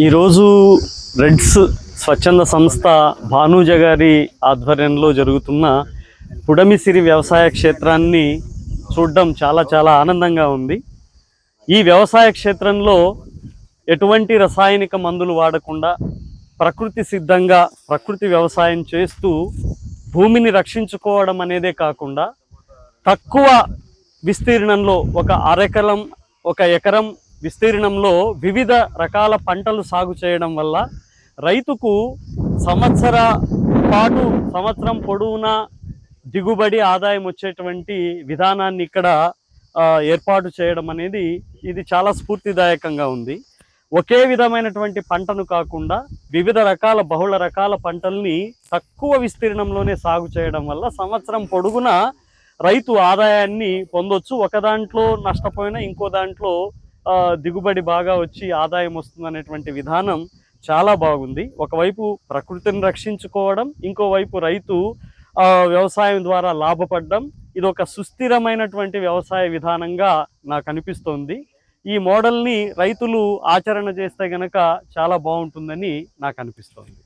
ఈరోజు రెడ్స్ స్వచ్ఛంద సంస్థ భానూజ గారి ఆధ్వర్యంలో జరుగుతున్న పుడమిసిరి వ్యవసాయ క్షేత్రాన్ని చూడడం చాలా ఆనందంగా ఉంది. ఈ వ్యవసాయ క్షేత్రంలో ఎటువంటి రసాయనిక మందులు వాడకుండా ప్రకృతి సిద్ధంగా ప్రకృతి వ్యవసాయం చేస్తూ భూమిని రక్షించుకోవడం అనేదే కాకుండా తక్కువ విస్తీర్ణంలో ఒక ఎకరం విస్తీర్ణంలో వివిధ రకాల పంటలు సాగు చేయడం వల్ల రైతుకు సంవత్సరం పొడవునా దిగుబడి ఆదాయం వచ్చేటువంటి విధానాన్ని ఇక్కడ ఏర్పాటు చేయడం అనేది ఇది చాలా స్ఫూర్తిదాయకంగా ఉంది. ఒకే విధమైనటువంటి పంటను కాకుండా వివిధ రకాల బహుళ రకాల పంటల్ని తక్కువ విస్తీర్ణంలోనే సాగు చేయడం వల్ల సంవత్సరం పొడుగునా రైతు ఆదాయాన్ని పొందొచ్చు. ఒక దాంట్లో నష్టపోయినా ఇంకో దాంట్లో దిగుబడి బాగా వచ్చి ఆదాయం వస్తుందనేటువంటి విధానం చాలా బాగుంది. ఒకవైపు ప్రకృతిని రక్షించుకోవడం, ఇంకోవైపు రైతు వ్యవసాయం ద్వారా లాభపడడం, ఇది ఒక సుస్థిరమైనటువంటి వ్యవసాయ విధానంగా నాకు అనిపిస్తోంది. ఈ మోడల్ని రైతులు ఆచరణ చేస్తే గనక చాలా బాగుంటుందని నాకు అనిపిస్తోంది.